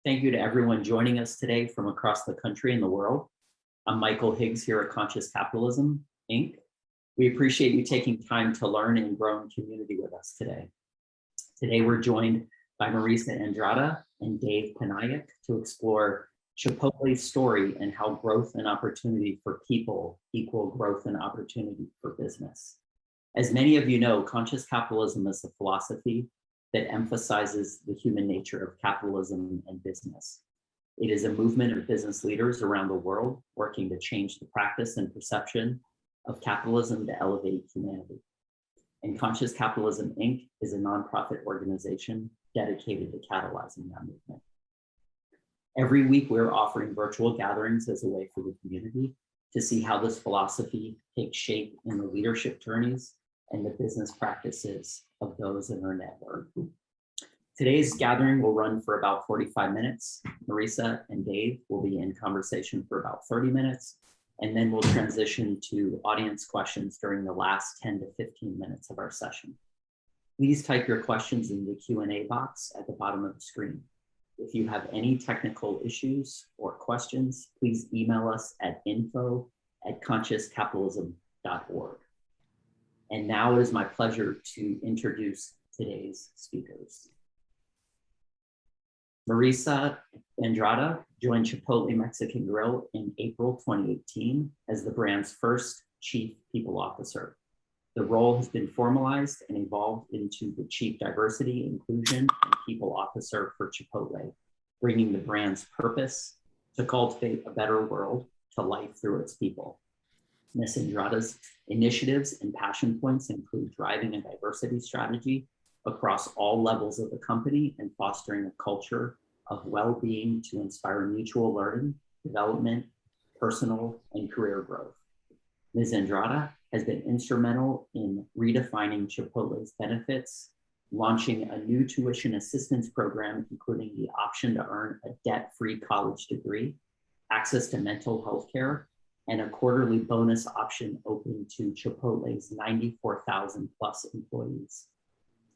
Thank you to everyone joining us today from across the country and the world. I'm Michael Higgs here at Conscious Capitalism, Inc. We appreciate you taking time to learn and grow in community with us today. Today, we're joined by Marissa Andrada and Dave Panayak to explore Chipotle's story and how growth and opportunity for people equal growth and opportunity for business. As many of you know, conscious capitalism is a philosophy that emphasizes the human nature of capitalism and business. It is a movement of business leaders around the world working to change the practice and perception of capitalism to elevate humanity. And Conscious Capitalism, Inc. is a nonprofit organization dedicated to catalyzing that movement. Every week, we're offering virtual gatherings as a way for the community to see how this philosophy takes shape in the leadership journeys and the business practices of those in our network. Today's gathering will run for about 45 minutes. Marissa and Dave will be in conversation for about 30 minutes, and then we'll transition to audience questions during the last 10 to 15 minutes of our session. Please type your questions in the Q&A box at the bottom of the screen. If you have any technical issues or questions, please email us at info@consciouscapitalism.org. And now it is my pleasure to introduce today's speakers. Marissa Andrada joined Chipotle Mexican Grill in April 2018 as the brand's first Chief People Officer. The role has been formalized and evolved into the Chief Diversity, Inclusion, and People Officer for Chipotle, bringing the brand's purpose to cultivate a better world to life through its people. Ms. Andrada's initiatives and passion points include driving a diversity strategy across all levels of the company and fostering a culture of well-being to inspire mutual learning, development, personal, and career growth. Ms. Andrada has been instrumental in redefining Chipotle's benefits, launching a new tuition assistance program, including the option to earn a debt-free college degree, access to mental health care, and a quarterly bonus option open to Chipotle's 94,000 plus employees.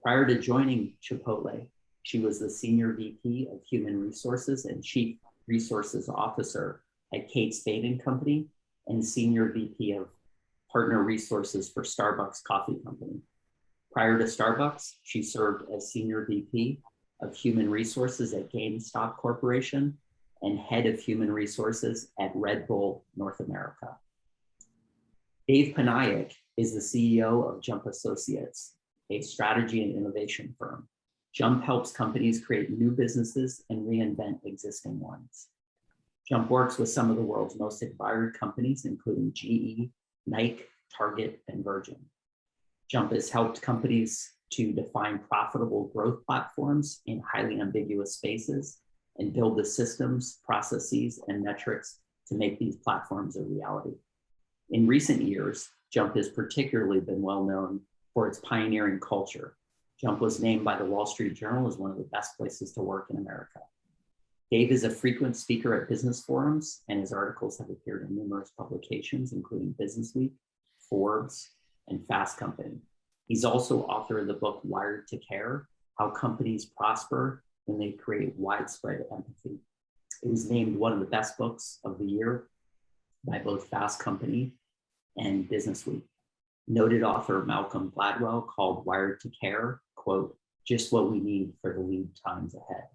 Prior to joining Chipotle, she was the Senior VP of Human Resources and Chief Resources Officer at Kate Spade & Company and Senior VP of Partner Resources for Starbucks Coffee Company. Prior to Starbucks, she served as Senior VP of Human Resources at GameStop Corporation and Head of Human Resources at Red Bull North America. Dave Panayak is the CEO of Jump Associates, a strategy and innovation firm. Jump helps companies create new businesses and reinvent existing ones. Jump works with some of the world's most admired companies, including GE, Nike, Target, and Virgin. Jump has helped companies to define profitable growth platforms in highly ambiguous spaces and build the systems, processes, and metrics to make these platforms a reality. In recent years, Jump has particularly been well known for its pioneering culture. Jump was named by the Wall Street Journal as one of the best places to work in America. Dave is a frequent speaker at business forums, and his articles have appeared in numerous publications, including Businessweek, Forbes, and Fast Company. He's also author of the book Wired to Care: How Companies Prosper When They Create Widespread Empathy. It was named one of the best books of the year by both Fast Company and Businessweek. Noted author Malcolm Gladwell called Wired to Care, quote, "just what we need for the lead times ahead."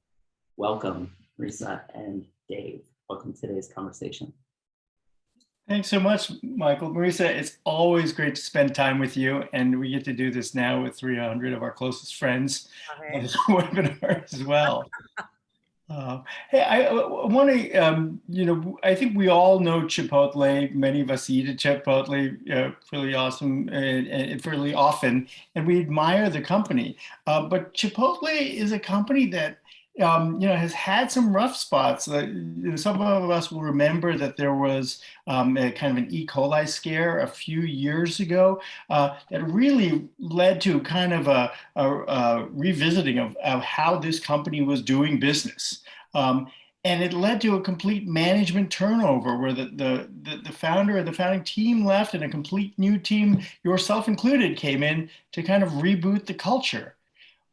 Welcome, Marissa and Dave. Welcome to today's conversation. Thanks so much, Michael. Marissa, it's always great to spend time with you, and we get to do this now with 300 of our closest friends on this webinar as well. Hey, I want to, I think we all know Chipotle. Many of us eat at Chipotle really awesome and fairly often, and we admire the company. But Chipotle is a company that has had some rough spots. Some of us will remember that there was a kind of an E.Coli scare a few years ago that really led to kind of a revisiting of how this company was doing business. And it led to a complete management turnover where the founder and the founding team left and a complete new team, yourself included, came in to kind of reboot the culture.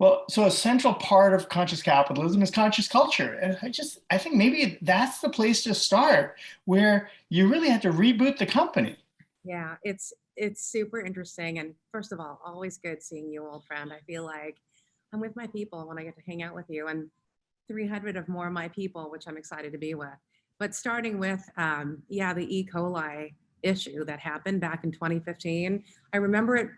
Well, so a central part of conscious capitalism is conscious culture. And I think maybe that's the place to start, where you really have to reboot the company. Yeah, it's super interesting. And first of all, always good seeing you, old friend. I feel like I'm with my people when I get to hang out with you, and 300 of more of my people, which I'm excited to be with. But starting with, yeah, the E. coli issue that happened back in 2015. I remember it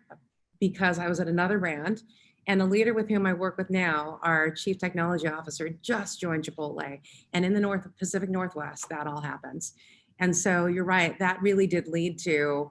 because I was at another brand, and a leader with whom I work with now, our chief technology officer, just joined Chipotle. And in the Pacific Northwest, that all happens. And so you're right, that really did lead to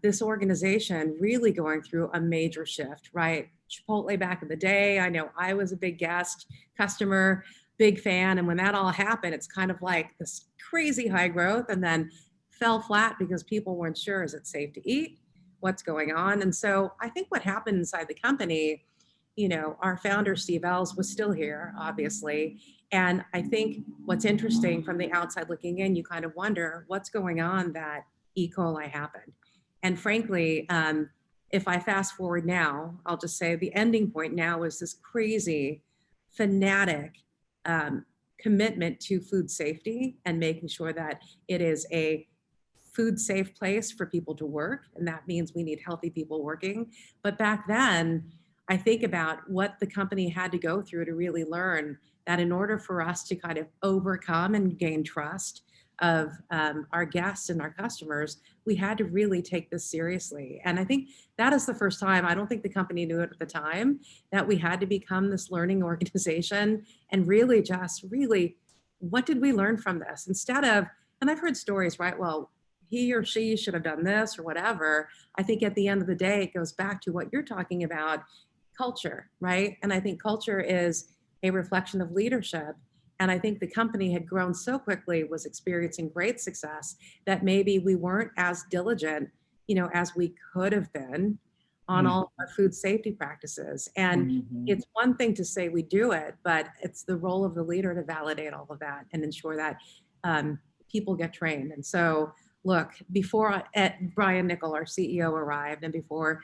this organization really going through a major shift, right? Chipotle back in the day, I know I was a big guest, customer, big fan. And when that all happened, it's kind of like this crazy high growth and then fell flat because people weren't sure, is it safe to eat? What's going on? And so I think what happened inside the company, you know, our founder, Steve Ells, was still here, obviously. And I think what's interesting from the outside looking in, you kind of wonder what's going on that E. coli happened. And frankly, if I fast forward now, I'll just say the ending point now is this crazy, fanatic commitment to food safety and making sure that it is a food safe place for people to work. And that means we need healthy people working. But back then, I think about what the company had to go through to really learn that in order for us to kind of overcome and gain trust of our guests and our customers, we had to really take this seriously. And I think that is the first time, I don't think the company knew it at the time, that we had to become this learning organization and really what did we learn from this? Instead of, and I've heard stories, right? Well, he or she should have done this or whatever. I think at the end of the day, it goes back to what you're talking about, culture, right? And I think culture is a reflection of leadership. And I think the company had grown so quickly, was experiencing great success, that maybe we weren't as diligent, you know, as we could have been on all of our food safety practices. And it's one thing to say we do it, but it's the role of the leader to validate all of that and ensure that people get trained. And so, look, before Brian Nichol, our CEO, arrived, and before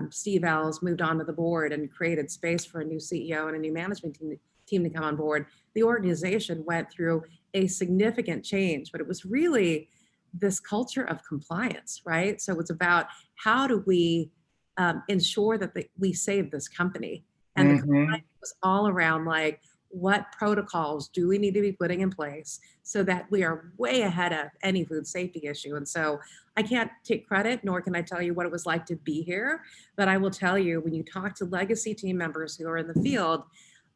Steve Ells moved on to the board and created space for a new CEO and a new management team to come on board, the organization went through a significant change, but it was really this culture of compliance, right? So it's about how do we ensure that we save this company? And the compliance was all around like, what protocols do we need to be putting in place so that we are way ahead of any food safety issue? And so I can't take credit, nor can I tell you what it was like to be here, but I will tell you, when you talk to legacy team members who are in the field,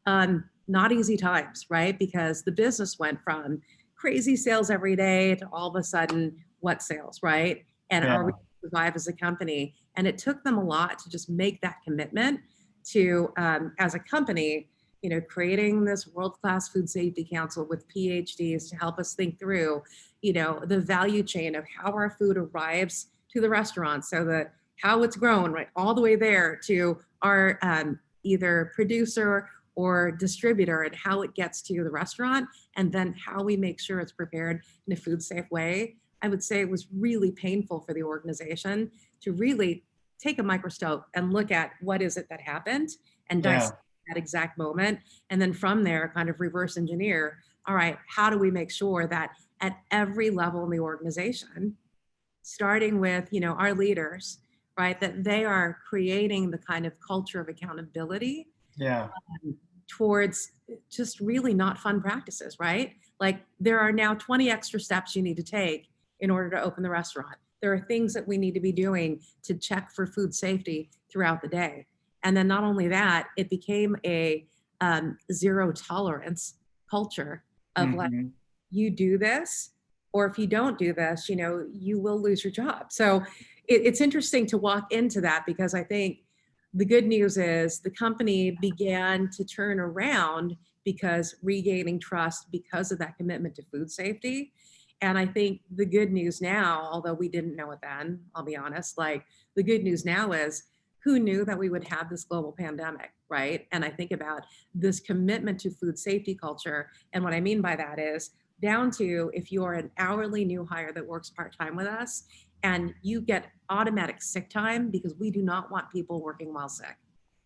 not easy times, right? Because the business went from crazy sales every day to all of a sudden, what sales, right? And are we survive as a company? And it took them a lot to just make that commitment to, as a company, you know, creating this world-class food safety council with PhDs to help us think through, you know, the value chain of how our food arrives to the restaurant, so that how it's grown, right, all the way there to our either producer or distributor, and how it gets to the restaurant, and then how we make sure it's prepared in a food safe way. I would say it was really painful for the organization to really take a microscope and look at what is it that happened and dissect that exact moment. And then from there, kind of reverse engineer, all right, how do we make sure that at every level in the organization, starting with, you know, our leaders, right, that they are creating the kind of culture of accountability towards just really not fun practices, right? Like, there are now 20 extra steps you need to take in order to open the restaurant. There are things that we need to be doing to check for food safety throughout the day. And then not only that, it became a zero tolerance culture of like, you do this, or if you don't do this, you know, you will lose your job. So it's interesting to walk into that, because I think the good news is the company began to turn around because regaining trust because of that commitment to food safety. And I think the good news now, although we didn't know it then, I'll be honest, like, the good news now is, who knew that we would have this global pandemic, right? And I think about this commitment to food safety culture. And what I mean by that is, down to if you're an hourly new hire that works part-time with us, and you get automatic sick time, because we do not want people working while sick.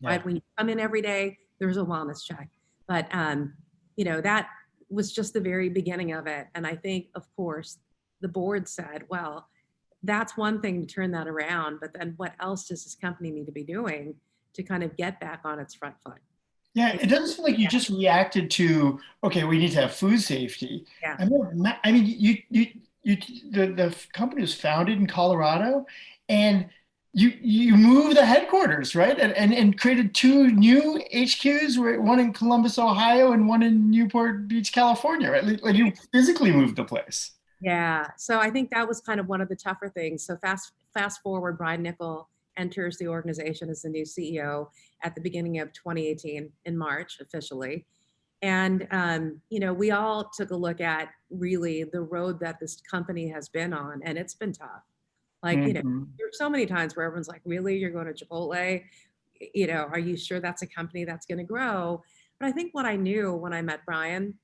right? When you come in every day, there's a wellness check. But, that was just the very beginning of it. And I think, of course, the board said, well, that's one thing to turn that around, but then what else does this company need to be doing to kind of get back on its front foot? Yeah, it doesn't seem like you just reacted to, okay, we need to have food safety. Yeah. I mean, the company was founded in Colorado, and you moved the headquarters, right? And created 2 new HQs, one in Columbus, Ohio, and one in Newport Beach, California, right? Like you physically moved the place. Yeah. So I think that was kind of one of the tougher things. So fast forward, Brian Nickel enters the organization as the new CEO at the beginning of 2018 in March officially. And, we all took a look at really the road that this company has been on, and it's been tough. Like, there's so many times where everyone's like, really, you're going to Chipotle? Are you sure that's a company that's going to grow? But I think what I knew when I met Brian,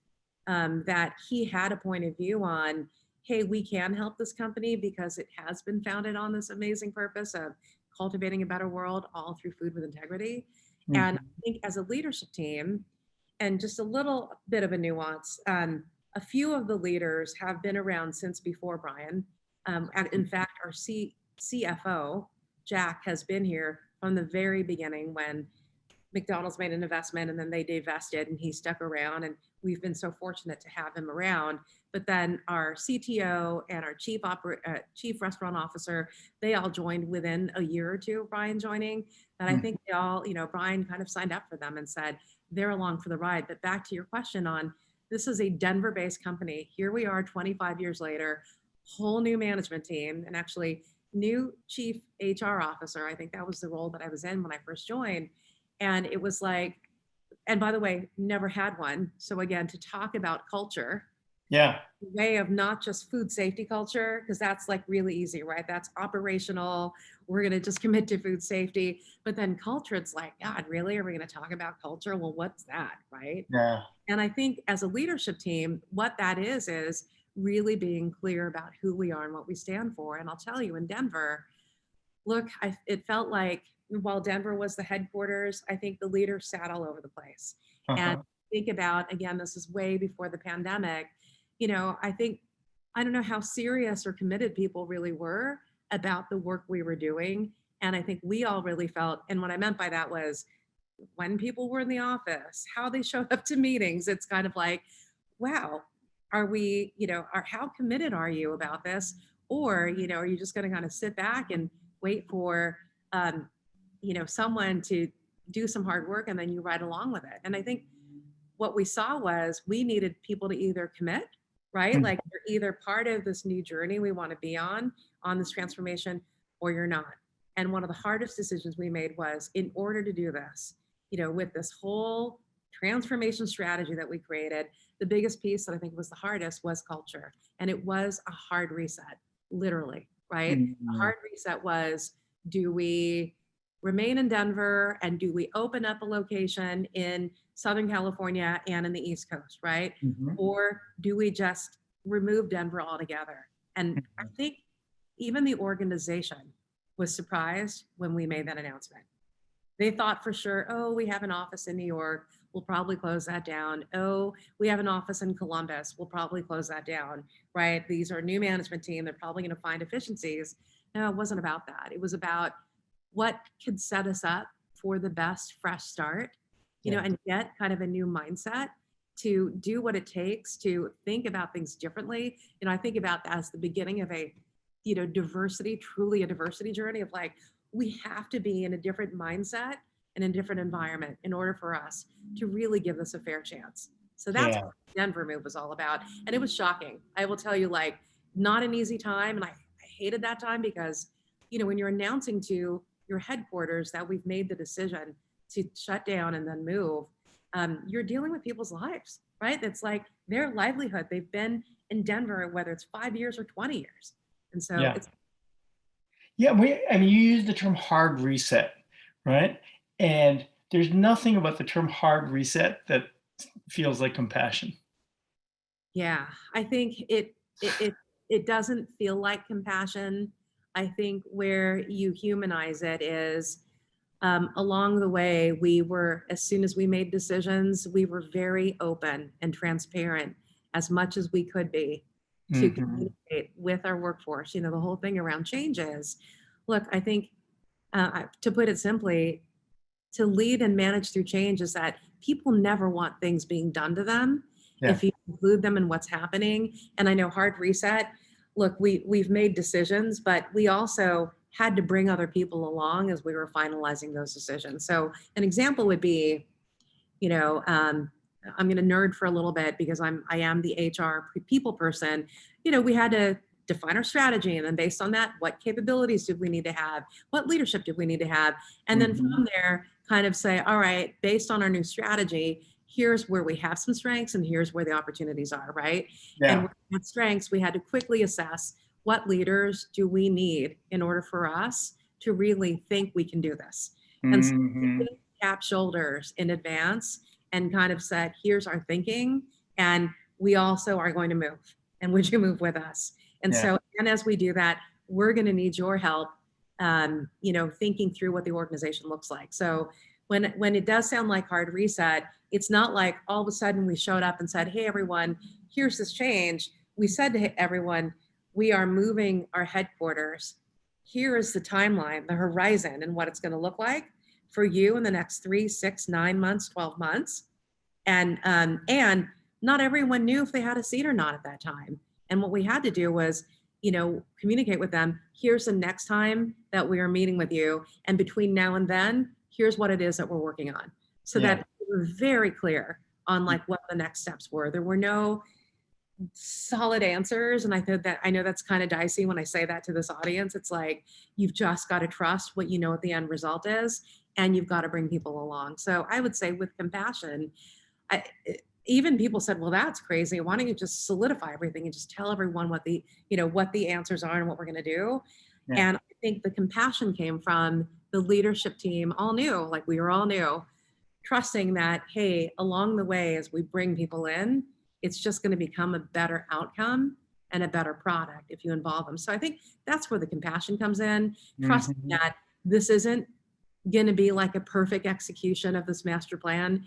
that he had a point of view on, hey, we can help this company because it has been founded on this amazing purpose of cultivating a better world, all through food with integrity. And I think as a leadership team, and just a little bit of a nuance, a few of the leaders have been around since before Brian. And in fact, our CFO, Jack, has been here from the very beginning when McDonald's made an investment and then they divested, and he stuck around, and we've been so fortunate to have him around. But then our CTO and our chief restaurant officer, they all joined within a year or two of Brian joining. And I think they all, Brian kind of signed up for them and said they're along for the ride. But back to your question on, this is a Denver-based company. Here we are 25 years later, whole new management team, and actually new chief HR officer. I think that was the role that I was in when I first joined. And it was like, and by the way, never had one. So again, to talk about culture, way of not just food safety culture, because that's like really easy, right? That's operational. We're going to just commit to food safety. But then culture, it's like, God, really? Are we going to talk about culture? Well, what's that, right? Yeah. And I think as a leadership team, what that is really being clear about who we are and what we stand for. And I'll tell you, in Denver, look, it felt like while Denver was the headquarters, I think the leaders sat all over the place. And think about, again, this is way before the pandemic. I think, I don't know how serious or committed people really were about the work we were doing. And I think we all really felt, and what I meant by that was when people were in the office, how they showed up to meetings, it's kind of like, wow, are we, how committed are you about this? Or, are you just going to kind of sit back and wait for, someone to do some hard work and then you ride along with it? And I think what we saw was we needed people to either commit, right? Like you're either part of this new journey we want to be on this transformation, or you're not. And one of the hardest decisions we made was, in order to do this, with this whole transformation strategy that we created, the biggest piece that I think was the hardest was culture. And it was a hard reset, literally, right? A hard reset was, do we remain in Denver and do we open up a location in Southern California and in the East Coast, right? Or do we just remove Denver altogether? And I think even the organization was surprised when we made that announcement. They thought for sure, oh, we have an office in New York, we'll probably close that down. Oh, we have an office in Columbus, we'll probably close that down, right? These are new management team, they're probably going to find efficiencies. No, it wasn't about that. It was about what could set us up for the best fresh start, and get kind of a new mindset to do what it takes to think about things differently. I think about that as the beginning of a, truly a diversity journey of like, we have to be in a different mindset and a different environment in order for us to really give this a fair chance. So that's what the Denver move was all about. And it was shocking. I will tell you, like, not an easy time. And I hated that time because, when you're announcing to your headquarters that we've made the decision to shut down and then move, you're dealing with people's lives, right? It's like their livelihood. They've been in Denver, whether it's 5 years or 20 years. And so it's. Yeah, you use the term hard reset, right? And there's nothing about the term hard reset that feels like compassion. Yeah, I think it doesn't feel like compassion. I think where you humanize it is, along the way, as soon as we made decisions, we were very open and transparent as much as we could be to communicate with our workforce. The whole thing around changes. Look, I think, to put it simply, to lead and manage through change is that people never want things being done to them if you include them in what's happening. And I know hard reset, look, we've made decisions, but we also had to bring other people along as we were finalizing those decisions. So an example would be, I'm going to nerd for a little bit because I am the HR people person. We had to define our strategy, and then based on that, what capabilities did we need to have? What leadership did we need to have? And then from there, kind of say, all right, based on our new strategy, here's where we have some strengths and here's where the opportunities are, right? And with that strengths, we had to quickly assess what leaders do we need in order for us to really think we can do this. And so we tap shoulders in advance and kind of said, here's our thinking, and we also are going to move, and would you move with us? And so, and as we do that, we're going to need your help, thinking through what the organization looks like. So when it does sound like hard reset, it's not like all of a sudden we showed up and said, hey, everyone, here's this change. We said to everyone, we are moving our headquarters. Here is the timeline, the horizon, and what it's going to look like for you in the next 3, 6, 9 months, 12 months. And not everyone knew if they had a seat or not at that time. And what we had to do was, communicate with them. Here's the next time that we are meeting with you. And between now and then, here's what it is that we're working on. So that we're very clear on what the next steps were. There were no solid answers. And I know that's kind of dicey when I say that to this audience. It's like, you've just got to trust what you know what the end result is, and you've got to bring people along. So I would say with compassion, even people said, well, that's crazy. Why don't you just solidify everything and just tell everyone what the answers are and what we're going to do? And I think the compassion came from the leadership team, all new, we were all new, trusting that, hey, along the way, as we bring people in, it's just going to become a better outcome and a better product if you involve them. So I think that's where the compassion comes in, trusting that this isn't going to be like a perfect execution of this master plan,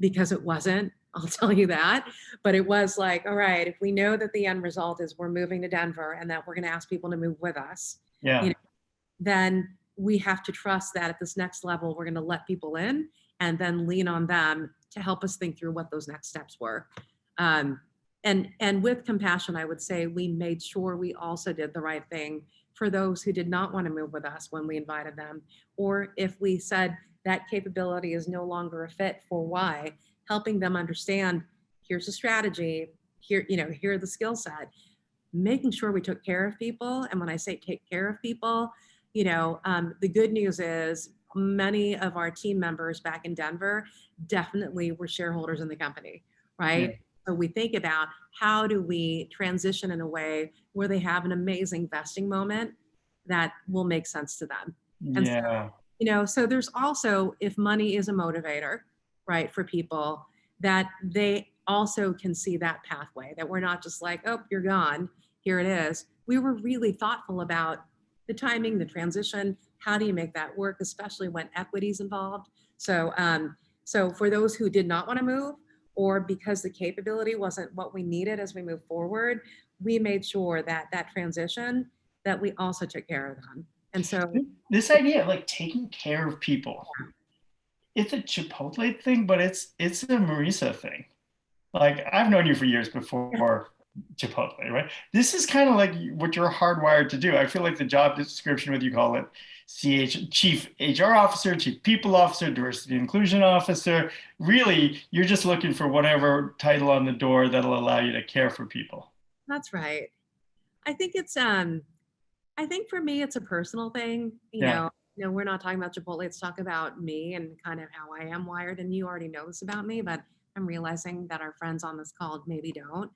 because it wasn't, I'll tell you that. But it was like, all right, if we know that the end result is we're moving to Denver and that we're going to ask people to move with us, then we have to trust that at this next level, we're going to let people in and then lean on them to help us think through what those next steps were. And with compassion, I would say we made sure we also did the right thing for those who did not want to move with us when we invited them, or if we said that capability is no longer a fit for why, helping them understand, here's a strategy, here are the skill set, making sure we took care of people. And when I say take care of people, the good news is many of our team members back in Denver definitely were shareholders in the company, right? So we think about how do we transition in a way where they have an amazing vesting moment that will make sense to them. And so there's also, if money is a motivator, right, for people, that they also can see that pathway, that we're not just like, oh, you're gone, here it is. We were really thoughtful about the timing, the transition, how do you make that work, especially when equity's involved. So for those who did not want to move, or because the capability wasn't what we needed as we move forward, we made sure that that transition, that we also took care of them. And so this idea of taking care of people, it's a Chipotle thing, but it's a Marissa thing. I've known you for years before Chipotle, right? This is kind of like what you're hardwired to do. I feel like the job description, whether you call it Chief HR Officer, Chief People Officer, Diversity and Inclusion Officer, really, you're just looking for whatever title on the door that'll allow you to care for people. That's right. I think for me, it's a personal thing. You know, we're not talking about Chipotle. Let's talk about me and kind of how I am wired. And you already know this about me, but I'm realizing that our friends on this call maybe don't.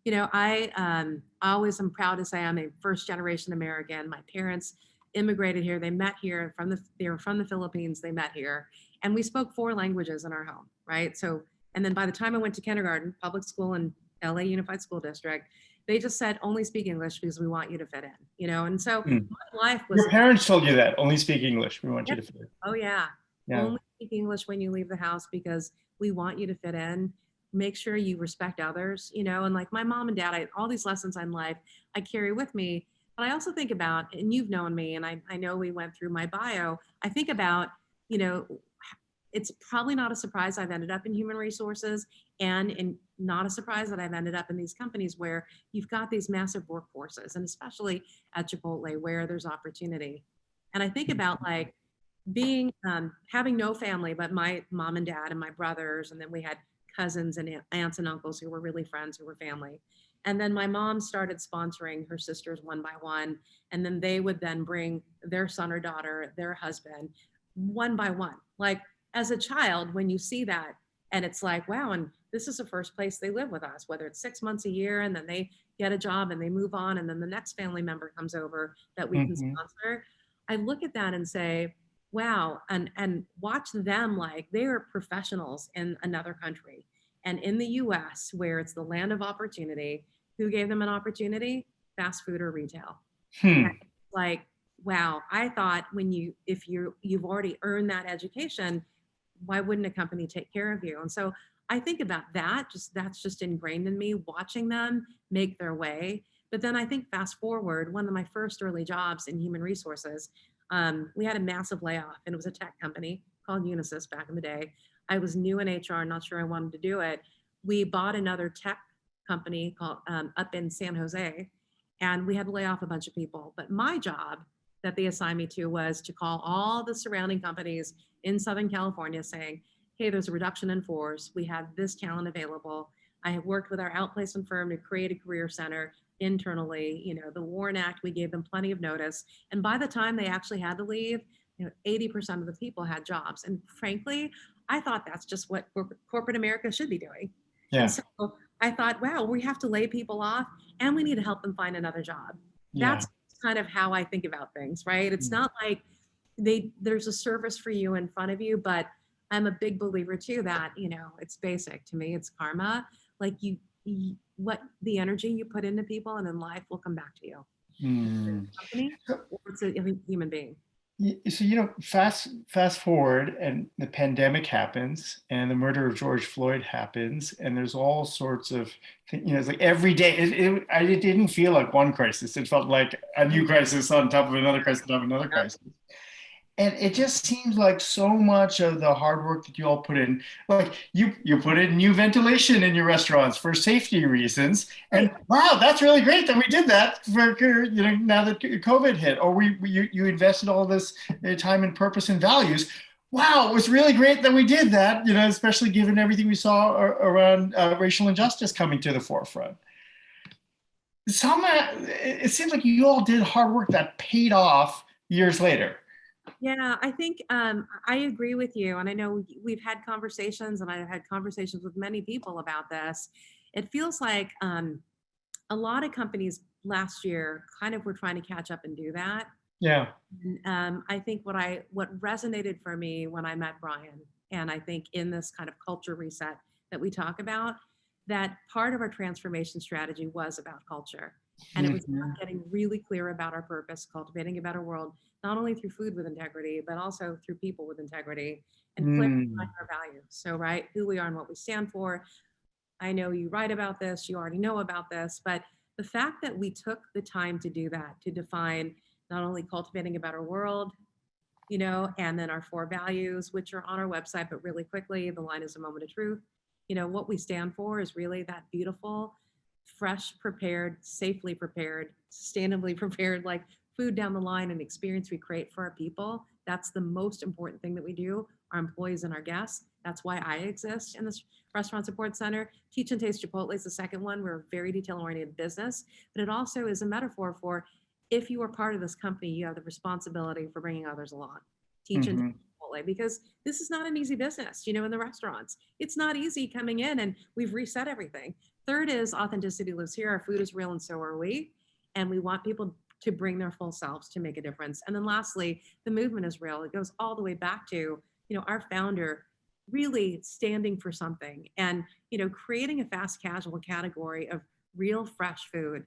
I always am proud to say I'm a first generation American. My parents immigrated here. They met here they were from the Philippines. They met here, and we spoke 4 languages in our home, right? So, and then by the time I went to kindergarten, public school in LA Unified School District, They just said, only speak English because we want you to fit in, you know? And so Hmm. my life was. Your parents told you that, only speak English. We want you to fit in. Oh yeah. Yeah. Only speak English when you leave the house because we want you to fit in. Make sure you respect others, you know, and like my mom and dad, all these lessons in life I carry with me. But I also think about, and you've known me, and I know we went through my bio. I think about, you know, it's probably not a surprise I've ended up in human resources, and not a surprise that I've ended up in these companies where you've got these massive workforces, and especially at Chipotle where there's opportunity. And I think about like being having no family but my mom and dad and my brothers, and then we had cousins and aunts and uncles who were really friends, who were family. And then my mom started sponsoring her sisters one by one, and then they would then bring their son or daughter, their husband, one by one. Like as a child, when you see that, and it's like, wow, and this is the first place they live with us, whether it's 6 months a year, and then they get a job and they move on, and then the next family member comes over that we can sponsor. I look at that and say, wow, and watch them like they are professionals in another country. And in the US, where it's the land of opportunity, who gave them an opportunity? Fast food or retail. Like, wow, I thought if you've already earned that education, why wouldn't a company take care of you? And so I think about that, that's just ingrained in me, watching them make their way. But then I think fast forward, one of my first early jobs in human resources, we had a massive layoff, and it was a tech company called Unisys back in the day. I was new in HR, not sure I wanted to do it. We bought another tech company called up in San Jose, and we had to lay off a bunch of people. But my job that they assigned me to was to call all the surrounding companies in Southern California saying, hey, there's a reduction in force. We have this talent available. I have worked with our outplacement firm to create a career center internally. You know, the Warren Act, we gave them plenty of notice. And by the time they actually had to leave, 80% of the people had jobs. And frankly, I thought that's just what corporate America should be doing. Yeah. And so I thought, wow, we have to lay people off and we need to help them find another job. Yeah. That's kind of how I think about things, right? It's not like there's a service for you in front of you, but I'm a big believer too that, it's basic to me. It's karma. Like what the energy you put into people and in life will come back to you. It's a company or it's a human being. So, fast forward, and the pandemic happens, and the murder of George Floyd happens, and there's all sorts of, it's like every day. It didn't feel like one crisis. It felt like a new crisis on top of another crisis on top of another crisis. And it just seems like so much of the hard work that you all put in, like you put in new ventilation in your restaurants for safety reasons. And wow, that's really great that we did that for, now that COVID hit, or you invested all this time and purpose and values. Wow, it was really great that we did that, especially given everything we saw around racial injustice coming to the forefront. It seems like you all did hard work that paid off years later. Yeah, I think I agree with you. And I know we've had conversations, and I've had conversations with many people about this. It feels like a lot of companies last year kind of were trying to catch up and do that. Yeah. And, I think what resonated for me when I met Brian, and I think in this kind of culture reset that we talk about, that part of our transformation strategy was about culture. And it was about getting really clear about our purpose, cultivating a better world, not only through food with integrity, but also through people with integrity, and clarifying our values. So, right, who we are and what we stand for. I know you write about this, you already know about this, but the fact that we took the time to do that, to define not only cultivating a better world, and then our 4 values, which are on our website, but really quickly, the line is a moment of truth. What we stand for is really that beautiful, fresh, prepared, safely prepared, sustainably prepared, like food down the line and experience we create for our people. That's the most important thing that we do, our employees and our guests. That's why I exist in this restaurant support center. Teach and Taste Chipotle is the second one. We're a very detail-oriented business, but it also is a metaphor for if you are part of this company, you have the responsibility for bringing others along. Teach and Taste Chipotle, because this is not an easy business, in the restaurants. It's not easy coming in, and we've reset everything. Third is authenticity lives here. Our food is real, and so are we. And we want people to bring their full selves to make a difference. And then lastly, the movement is real. It goes all the way back to, our founder really standing for something and, creating a fast casual category of real fresh food,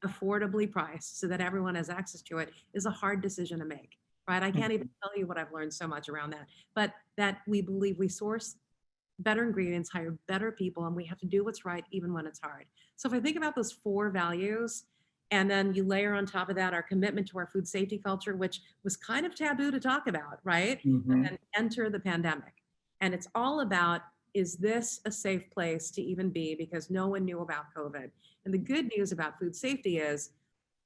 affordably priced so that everyone has access to it is a hard decision to make, right? I can't even tell you what I've learned so much around that, but that we believe we source better ingredients, hire better people, and we have to do what's right even when it's hard. So if I think about those 4 values, and then you layer on top of that our commitment to our food safety culture, which was kind of taboo to talk about, right? And then enter the pandemic. And it's all about, is this a safe place to even be? Because no one knew about COVID. And the good news about food safety is,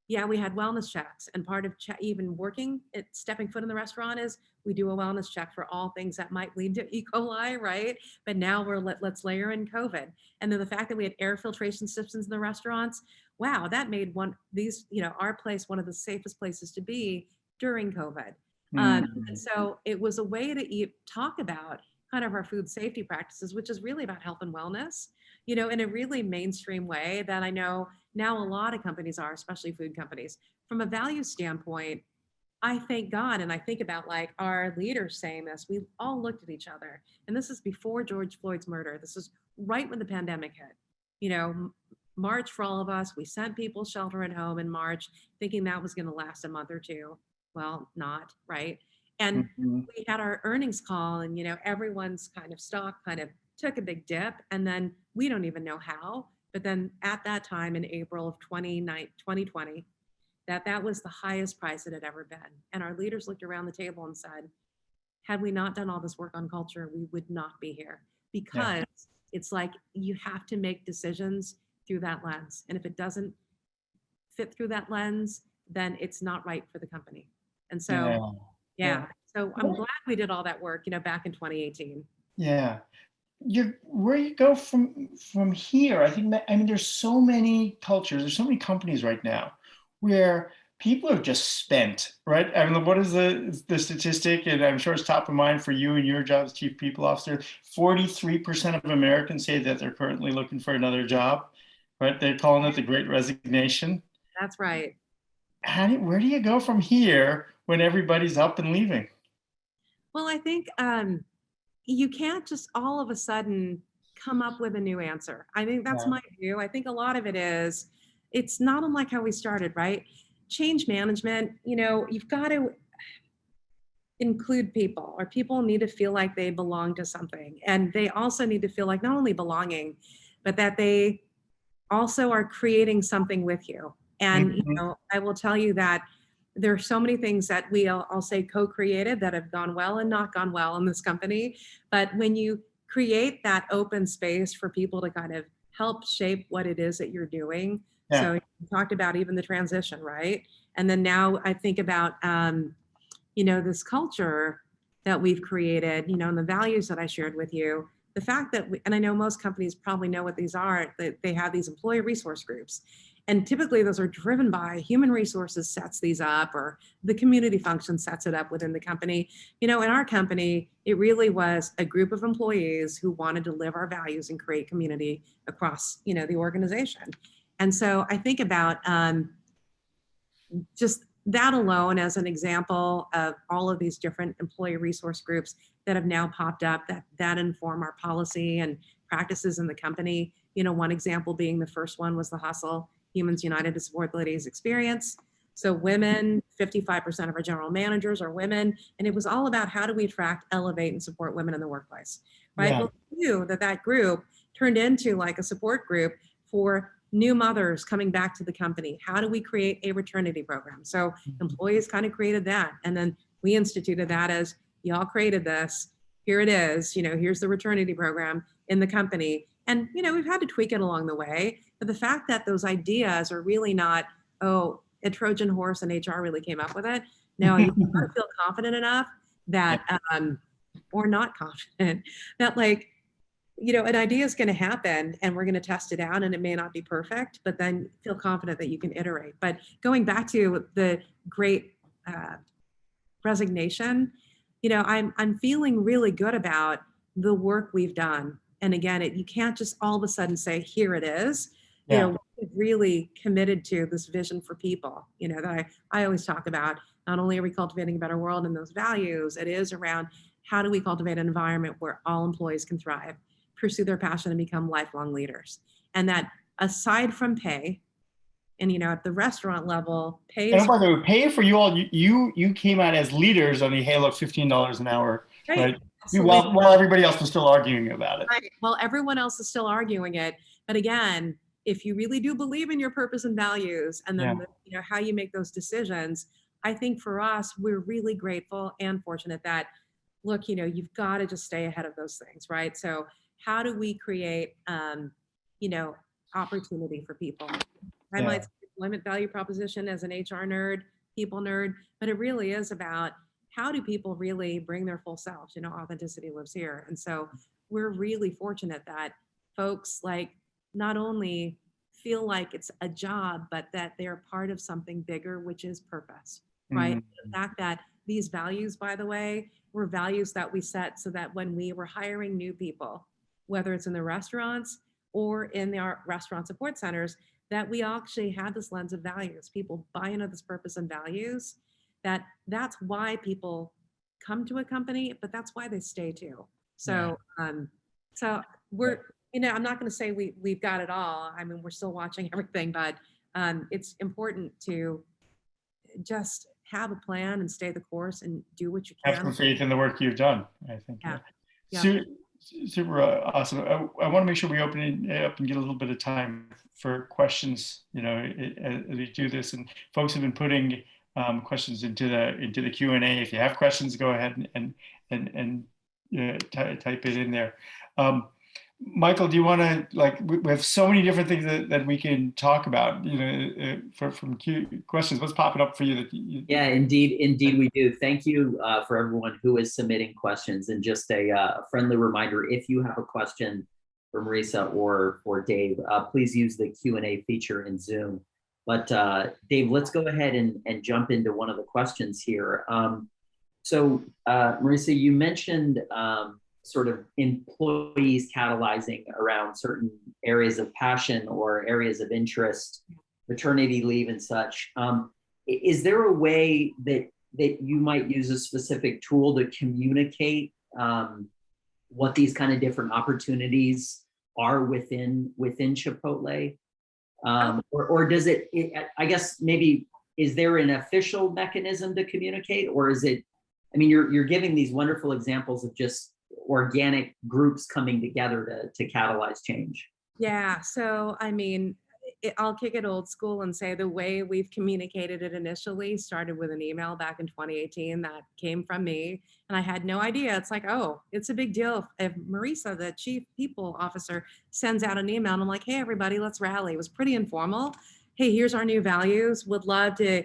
yeah, we had wellness checks, and part of even working at stepping foot in the restaurant is we do a wellness check for all things that might lead to E. coli, right? But now let's layer in COVID, and then the fact that we had air filtration systems in the restaurants, wow, that made our place one of the safest places to be during COVID. And so it was a way to talk about kind of our food safety practices, which is really about health and wellness, in a really mainstream way that I know now a lot of companies are, especially food companies. From a value standpoint, I thank God, and I think about like our leaders saying this, we all looked at each other, and this is before George Floyd's murder. This is right when the pandemic hit. March for all of us. We sent people shelter at home in March, thinking that was going to last a month or two. Well, not, right? And we had our earnings call, and everyone's kind of stock kind of took a big dip, and then we don't even know how. But then at that time in April of 2020, that was the highest price it had ever been. And our leaders looked around the table and said, had we not done all this work on culture, we would not be here. Because it's like you have to make decisions through that lens. And if it doesn't fit through that lens, then it's not right for the company. And so, so I'm glad we did all that work, back in 2018. Yeah. Where you go from here, I mean, there's so many cultures, there's so many companies right now where people are just spent, right? I mean, what is the statistic? And I'm sure it's top of mind for you and your job as chief people officer. 43% of Americans say that they're currently looking for another job, right? They're calling it the Great Resignation. That's right. Where do you go from here when everybody's up and leaving? Well, I think you can't just all of a sudden come up with a new answer. I think that's my view. I think a lot of it is, it's not unlike how we started, right? Change management, you've got to include people, or people need to feel like they belong to something. And they also need to feel like not only belonging, but that they also are creating something with you. And, I will tell you that there are so many things that I'll say co-created that have gone well and not gone well in this company. But when you create that open space for people to kind of help shape what it is that you're doing. So you talked about even the transition, right? And then now I think about, this culture that we've created, and the values that I shared with you, the fact that, and I know most companies probably know what these are, that they have these employee resource groups. And typically those are driven by human resources sets these up, or the community function sets it up within the company. In our company, it really was a group of employees who wanted to live our values and create community across, the organization. And so I think about just that alone as an example of all of these different employee resource groups that have now popped up that inform our policy and practices in the company. One example being the first one was the Hustle, Humans United to Support the Ladies Experience. So women, 55% of our general managers are women. And it was all about how do we attract, elevate, and support women in the workplace, right? Well, we knew that group turned into like a support group for new mothers coming back to the company. How do we create a maternity program? So employees kind of created that. And then we instituted that as, y'all created this, here it is, here's the maternity program in the company. And, we've had to tweak it along the way. But the fact that those ideas are really not, a Trojan horse and HR really came up with it. No, you gotta feel confident enough that, or not confident, that an idea is going to happen and we're going to test it out and it may not be perfect, but then feel confident that you can iterate. But going back to the Great Resignation, I'm feeling really good about the work we've done. And again, you can't just all of a sudden say, here it is. We've really committed to this vision for people, that I always talk about. Not only are we cultivating a better world and those values, it is around how do we cultivate an environment where all employees can thrive, pursue their passion, and become lifelong leaders. And that aside from pay, and at the restaurant level, pay And is by the way, pay for you all. You came out as leaders on the hey, look, $15 an hour, right? absolutely While everybody else was still arguing about it. right. Well, everyone else is still arguing it, but again, if you really do believe in your purpose and values, and then how you make those decisions, I think for us, we're really grateful and fortunate that, look, you've got to just stay ahead of those things, right? So how do we create, opportunity for people? I might say employment value proposition as an HR nerd, people nerd, but it really is about how do people really bring their full selves? Authenticity lives here. And so we're really fortunate that folks not only feel like it's a job, but that they're part of something bigger, which is purpose, right? The fact that these values, by the way, were values that we set so that when we were hiring new people, whether it's in the restaurants or in our restaurant support centers, that we actually had this lens of values. People buy into this purpose and values, that's why people come to a company, but that's why they stay too. So, so we're, I'm not going to say we've got it all. I mean, we're still watching everything, but it's important to just have a plan and stay the course and do what you can. Have some faith in the work you've done, I think. Super awesome. I want to make sure we open it up and get a little bit of time for questions, as we do this. And folks have been putting questions into the Q&A. If you have questions, go ahead and type it in there. Michael, do you want to, we have so many different things that we can talk about, from questions. What's popping up for you? Yeah, indeed we do. Thank you for everyone who is submitting questions. And just a friendly reminder, if you have a question for Marissa or for Dave, please use the Q&A feature in Zoom. But Dave, let's go ahead and jump into one of the questions here. So Marissa, you mentioned sort of employees catalyzing around certain areas of passion or areas of interest, maternity leave and such. Is there a way that you might use a specific tool to communicate what these kind of different opportunities are within Chipotle? Or does it, I guess maybe, is there an official mechanism to communicate, or is it, I mean, you're giving these wonderful examples of just organic groups coming together to catalyze change. Yeah, so I mean, I'll kick it old school and say the way we've communicated it initially started with an email back in 2018 that came from me, and I had no idea. It's like, oh, it's a big deal if Marissa, the chief people officer, sends out an email, and I'm like, hey, everybody, let's rally. It was pretty informal. Hey, here's our new values. Would love to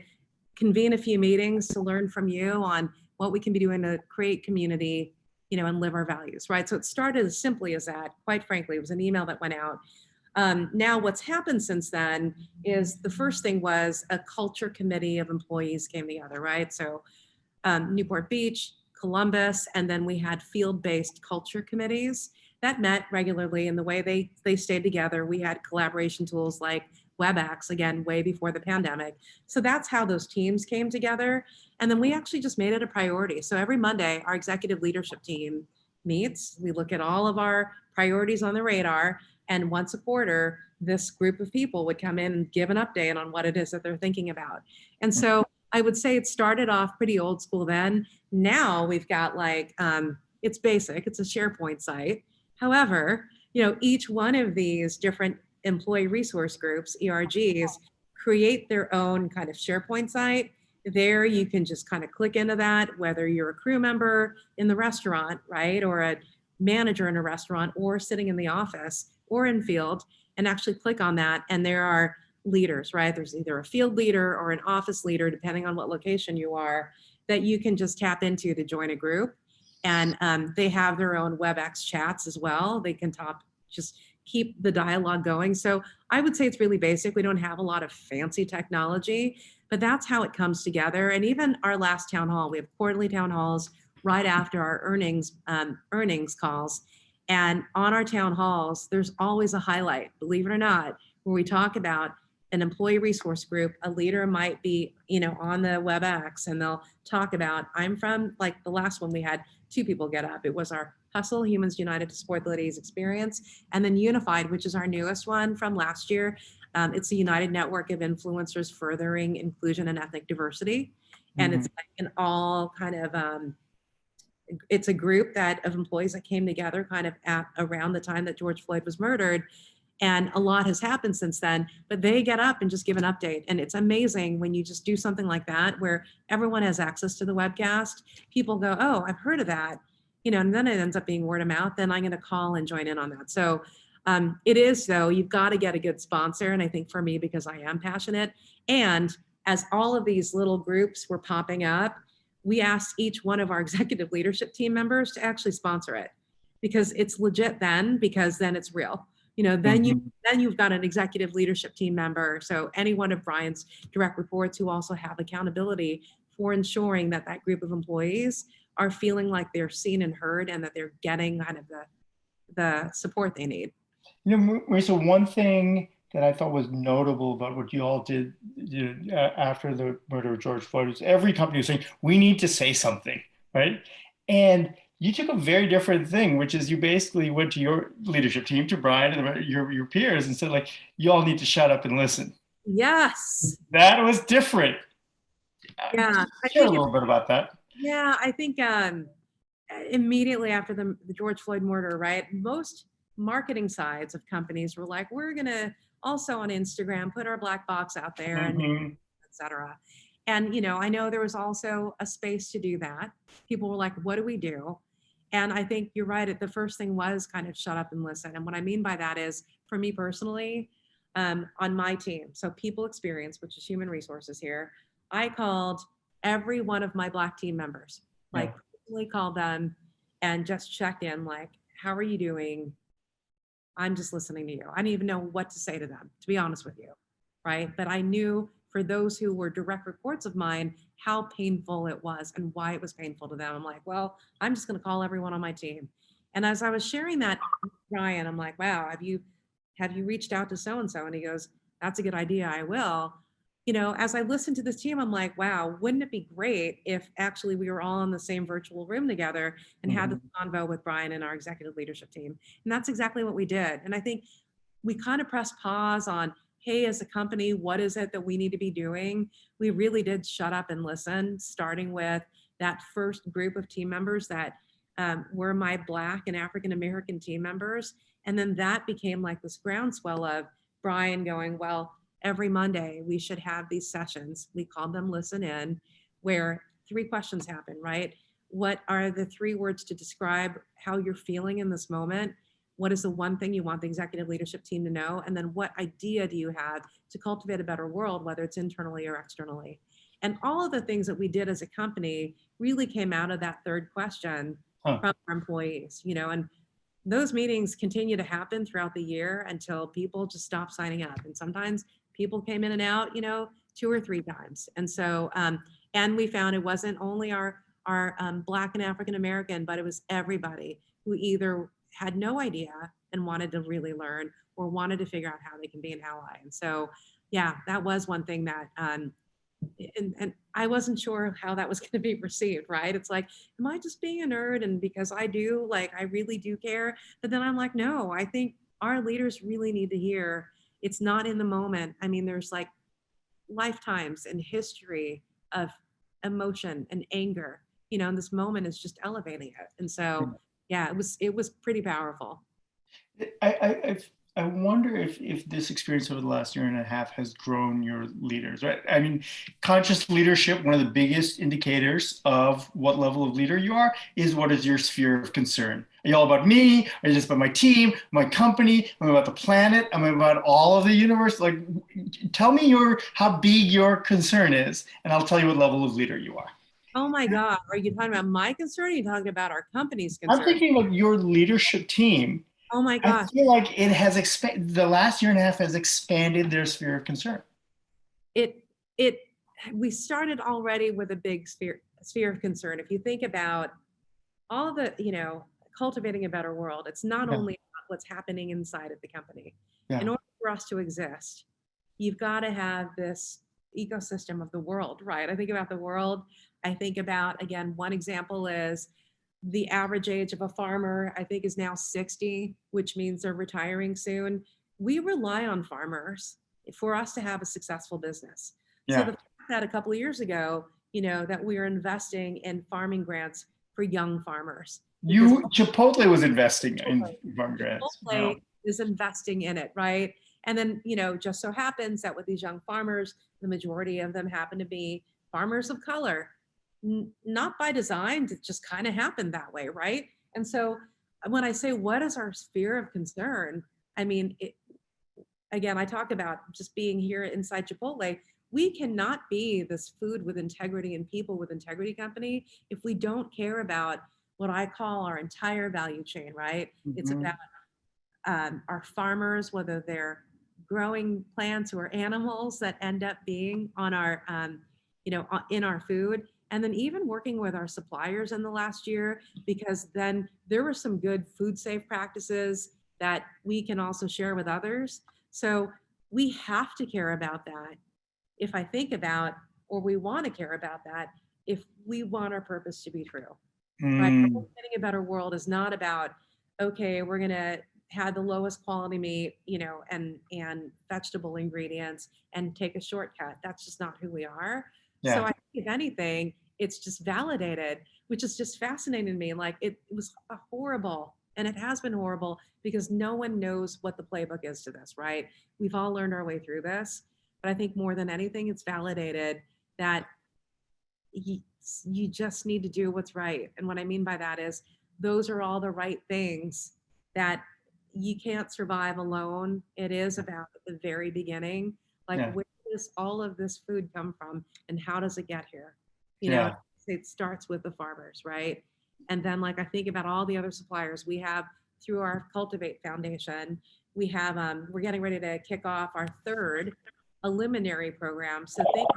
convene a few meetings to learn from you on what we can be doing to create community, and live our values, right? So it started as simply as that. Quite frankly, it was an email that went out. Now what's happened since then is the first thing was a culture committee of employees came together, right? So Newport Beach, Columbus, and then we had field-based culture committees that met regularly, and the way they stayed together, we had collaboration tools like WebEx, again, way before the pandemic. So that's how those teams came together. And then we actually just made it a priority. So every Monday, our executive leadership team meets, we look at all of our priorities on the radar, and once a quarter, this group of people would come in and give an update on what it is that they're thinking about. And so I would say it started off pretty old school then. Now we've got it's basic, it's a SharePoint site. However, each one of these different employee resource groups, ERGs, create their own kind of SharePoint site. There you can just kind of click into that, whether you're a crew member in the restaurant, right? Or a manager in a restaurant, or sitting in the office or in field, and actually click on that. And there are leaders, right? There's either a field leader or an office leader, depending on what location you are, that you can just tap into to join a group. And they have their own WebEx chats as well. They can just keep the dialogue going. So I would say it's really basic. We don't have a lot of fancy technology, but that's how it comes together. And even our last town hall, we have quarterly town halls right after our earnings calls. And on our town halls, there's always a highlight, believe it or not, where we talk about an employee resource group. A leader might be, on the WebEx, and they'll talk about, I'm from, like the last one we had, two people get up. It was our Hustle, Humans United to Support the Ladies experience, and then Unified, which is our newest one from last year. It's a united network of influencers furthering inclusion and ethnic diversity. And it's like an all kind of, it's a group of employees that came together kind of at around the time that George Floyd was murdered. And a lot has happened since then, but they get up and just give an update. And it's amazing when you just do something like that, where everyone has access to the webcast. People go, oh, I've heard of that, and then it ends up being word of mouth. Then I'm going to call and join in on that. So it is, though, you've got to get a good sponsor. And I think for me, because I am passionate, and as all of these little groups were popping up, we asked each one of our executive leadership team members to actually sponsor it, because it's legit then, because then it's real. Then you've got an executive leadership team member. So any one of Brian's direct reports who also have accountability for ensuring that that group of employees are feeling like they're seen and heard, and that they're getting kind of the support they need. Marissa, one thing that I thought was notable about what you all did after the murder of George Floyd is every company was saying, we need to say something, right? And you took a very different thing, which is you basically went to your leadership team, to Brian and your peers, and said, like, you all need to shut up and listen. Yes. That was different. Yeah. Share a little bit about that. Yeah, I think immediately after the George Floyd murder, right, most marketing sides of companies were like, we're going to also on Instagram put our black box out there, and et cetera. And, I know there was also a space to do that. People were like, what do we do? And I think you're right. The first thing was kind of shut up and listen. And what I mean by that is, for me personally, on my team, so people experience, which is human resources here, I called every one of my Black team members, personally called them and just checked in, like, how are you doing? I'm just listening to you. I didn't even know what to say to them, to be honest with you, right? But I knew for those who were direct reports of mine, how painful it was and why it was painful to them. I'm like, well, I'm just going to call everyone on my team. And as I was sharing that with Ryan, I'm like, wow, have you reached out to so-and-so? And he goes, that's a good idea. I will. As I listened to this team, I'm like, wow, wouldn't it be great if actually we were all in the same virtual room together and had this convo with Brian and our executive leadership team? And that's exactly what we did. And I think we kind of pressed pause on, hey, as a company, what is it that we need to be doing? We really did shut up and listen, starting with that first group of team members that were my Black and African-American team members. And then that became like this groundswell of Brian going, well, every Monday we should have these sessions. We called them Listen In, where 3 questions happen, right? What are the 3 words to describe how you're feeling in this moment? What is the one thing you want the executive leadership team to know? And then what idea do you have to cultivate a better world, whether it's internally or externally? And all of the things that we did as a company really came out of that 3rd question from our employees, and those meetings continue to happen throughout the year until people just stop signing up. And sometimes people came in and out, 2 or 3 times. And so, and we found it wasn't only our Black and African-American, but it was everybody who either had no idea and wanted to really learn, or wanted to figure out how they can be an ally. And so, yeah, that was one thing that, and I wasn't sure how that was going to be received, right? It's like, am I just being a nerd? And because I do, like, I really do care. But then I'm like, no, I think our leaders really need to hear it's not in the moment. I mean, there's like lifetimes and history of emotion and anger, and this moment is just elevating it. And so, yeah, it was pretty powerful. I wonder if this experience over the last 1.5 years has grown your leaders, right? I mean, conscious leadership, one of the biggest indicators of what level of leader you are is, what is your sphere of concern? Are you all about me? Are you just about my team, my company? Am I about the planet? Am I about all of the universe? Like, tell me how big your concern is, and I'll tell you what level of leader you are. Oh my God, are you talking about my concern? Or are you talking about our company's concern? I'm thinking of your leadership team. Oh my gosh. I feel like it has expanded. The last 1.5 years has expanded their sphere of concern. We started already with a big sphere of concern. If you think about all the, cultivating a better world, it's not only about what's happening inside of the company. In order for us to exist, you've got to have this ecosystem of the world, right? I think about the world. I think about, again, one example is the average age of a farmer, I think, is now 60, which means they're retiring soon. We rely on farmers for us to have a successful business. So Yeah. the fact that a couple of years ago, that we are investing in farming grants for young farmers. Chipotle was investing in farm grants. Chipotle is investing in it, right? And then, just so happens that with these young farmers, the majority of them happen to be farmers of color. Not by design, it just kind of happened that way, right? And so when I say what is our sphere of concern, I mean, again, I talk about just being here inside Chipotle. We cannot be this food with integrity and people with integrity company if we don't care about what I call our entire value chain, right? It's about our farmers, whether they're growing plants or animals that end up being on our, in our food. And then even working with our suppliers in the last year, because then there were some good food safe practices that we can also share with others. So we have to care about that. If I think about, or we want to care about that, if we want our purpose to be true, right? Getting a better world is not about, okay, we're going to have the lowest quality meat, and vegetable ingredients and take a shortcut. That's just not who we are. Yeah. So I think if anything, it's just validated, which is just fascinating to me. Like it was a horrible, and it has been horrible because no one knows what the playbook is to this, right? We've all learned our way through this, but I think more than anything, it's validated that you just need to do what's right. And what I mean by that is those are all the right things that you can't survive alone. It is about the very beginning, like where does all of this food come from and how does it get here? It starts with the farmers, right? And then like I think about all the other suppliers we have through our Cultivate Foundation. We have we're getting ready to kick off our third eliminary program. So think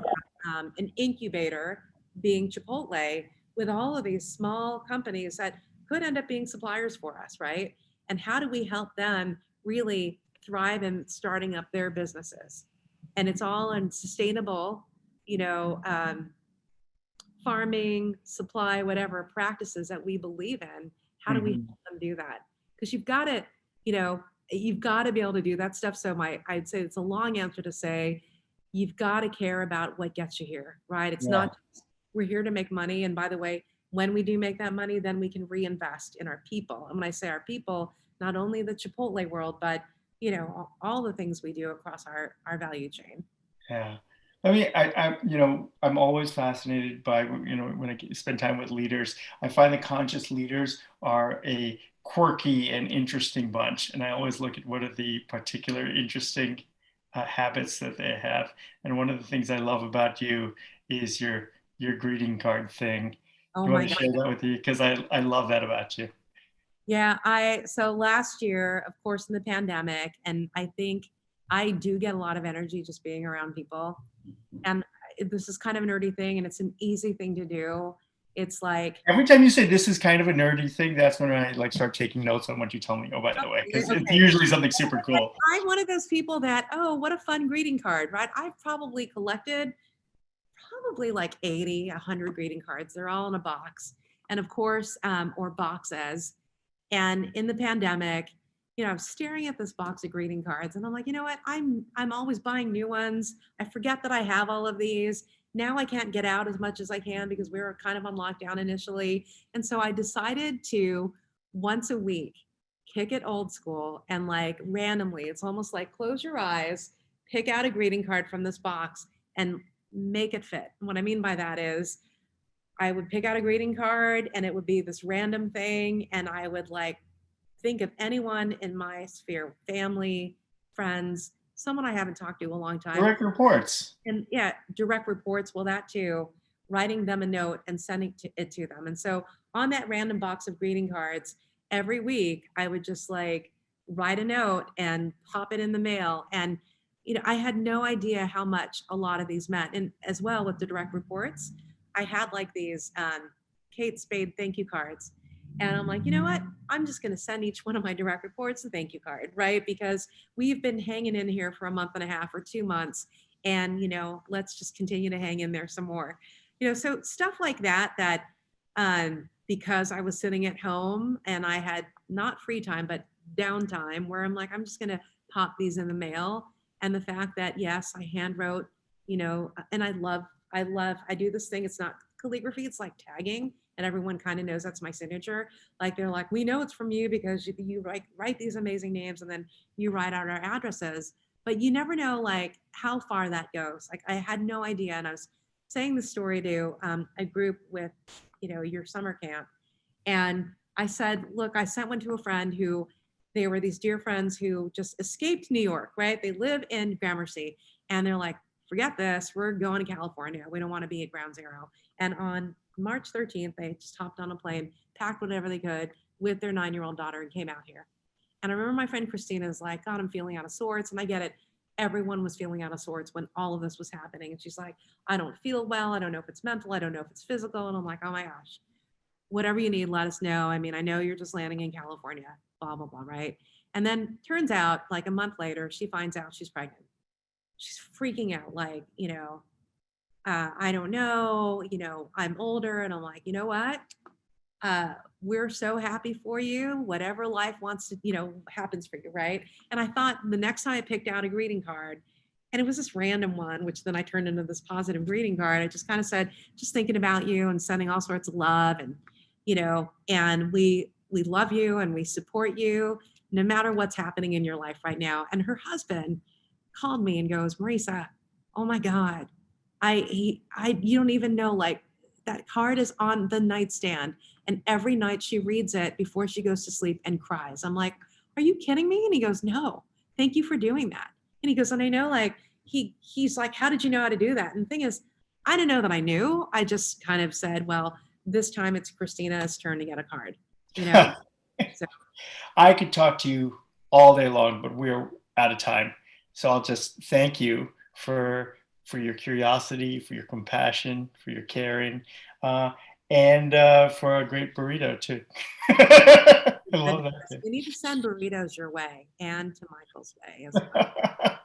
about an incubator being Chipotle with all of these small companies that could end up being suppliers for us, right? And how do we help them really thrive in starting up their businesses? And it's all in sustainable, farming, supply, whatever practices that we believe in. How do we help them do that? Because you've got to, you've got to be able to do that stuff. So I'd say it's a long answer to say, you've got to care about what gets you here, right? It's not just, we're here to make money. And by the way, when we do make that money, then we can reinvest in our people. And when I say our people, not only the Chipotle world, but all the things we do across our value chain. Yeah. I mean, I'm always fascinated by, when I spend time with leaders, I find the conscious leaders are a quirky and interesting bunch. And I always look at what are the particular interesting habits that they have. And one of the things I love about you is your greeting card thing. Oh Do you my want to God. share that with you? Because I love that about you. Yeah, so last year, of course, in the pandemic, and I think I do get a lot of energy just being around people. And this is kind of a nerdy thing, and it's an easy thing to do. It's like every time you say this is kind of a nerdy thing, that's when I start taking notes on what you tell me. Oh, by the way, because it's usually something super cool. I'm one of those people that, oh, what a fun greeting card, right? I've probably collected like 80, 100 greeting cards. They're all in a box, and of course, or boxes. And in the pandemic, I was staring at this box of greeting cards, and I'm like, you know what? I'm always buying new ones. I forget that I have all of these. Now I can't get out as much as I can because we were kind of on lockdown initially. And so I decided to once a week kick it old school and like randomly, it's almost like close your eyes, pick out a greeting card from this box and make it fit. And what I mean by that is I would pick out a greeting card and it would be this random thing. And I would like think of anyone in my sphere, family, friends, someone I haven't talked to in a long time. Direct reports. And yeah, direct reports. Well, that too, writing them a note and sending it to them. And so on that random box of greeting cards, every week I would just like write a note and pop it in the mail. And, I had no idea how much a lot of these meant. And as well with the direct reports, I had like these Kate Spade thank you cards. And I'm like, you know what? I'm just going to send each one of my direct reports a thank you card, right? Because we've been hanging in here for a month and a half or 2 months. And, let's just continue to hang in there some more. So stuff like that, because I was sitting at home and I had not free time, but downtime where I'm like, I'm just going to pop these in the mail. And the fact that, yes, I hand wrote, and I do this thing. It's not calligraphy, it's like tagging. And everyone kind of knows that's my signature. Like they're like, we know it's from you because you write these amazing names and then you write out our addresses. But you never know like how far that goes. Like I had no idea. And I was saying the story to a group with, your summer camp. And I said, look, I sent one to a friend who they were these dear friends who just escaped New York, right? They live in Gramercy and they're like, forget this, we're going to California. We don't want to be at ground zero. And on March 13th, they just hopped on a plane, packed whatever they could with their 9-year-old daughter and came out here. And I remember my friend Christina's like, God, I'm feeling out of sorts. And I get it. Everyone was feeling out of sorts when all of this was happening. And she's like, I don't feel well. I don't know if it's mental. I don't know if it's physical. And I'm like, oh my gosh, whatever you need, let us know. I mean, I know you're just landing in California, blah, blah, blah, right? And then turns out like a month later, she finds out she's pregnant. She's freaking out like, I don't know, I'm older. And I'm like, you know what? We're so happy for you. Whatever life wants to, happens for you, right? And I thought the next time I picked out a greeting card, and it was this random one, which then I turned into this positive greeting card. I just kind of said, just thinking about you and sending all sorts of love, and and we love you and we support you no matter what's happening in your life right now. And her husband called me and goes, Marissa, oh my God, you don't even know, like that card is on the nightstand. And every night she reads it before she goes to sleep and cries. I'm like, are you kidding me? And he goes, no, thank you for doing that. And he goes, and I know like, he's like, how did you know how to do that? And the thing is, I didn't know that I knew. I just kind of said, well, this time it's Christina's turn to get a card, So I could talk to you all day long, but we're out of time. So I'll just thank you for your curiosity, for your compassion, for your caring, and for a great burrito too. I love that. we need to send burritos your way and to Michael's way as well.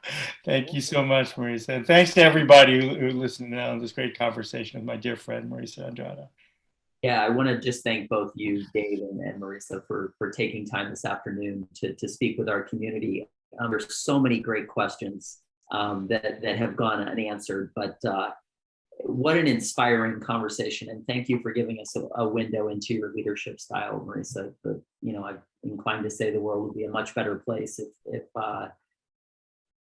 Thank you so much, Marissa. And thanks to everybody who listened on this great conversation with my dear friend, Marissa Andrada. Yeah, I want to just thank both you, Dave and Marissa, for taking time this afternoon to speak with our community. There's so many great questions that have gone unanswered, but what an inspiring conversation. And thank you for giving us a window into your leadership style, Marissa. But, I'm inclined to say the world would be a much better place if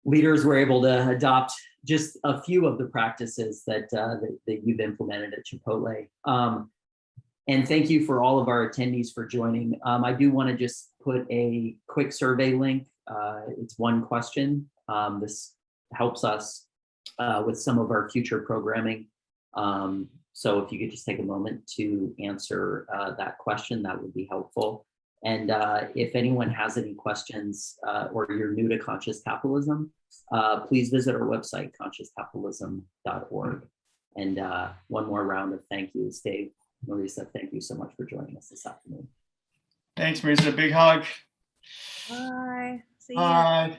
leaders were able to adopt just a few of the practices that you've implemented at Chipotle. And thank you for all of our attendees for joining. I do want to just put a quick survey link. It's one question. This helps us with some of our future programming. So if you could just take a moment to answer that question, that would be helpful. And if anyone has any questions or you're new to Conscious Capitalism, please visit our website, consciouscapitalism.org. And one more round of thank yous. Dave, Marissa, thank you so much for joining us this afternoon. Thanks, Marissa. Big hug. Bye. See you. Bye.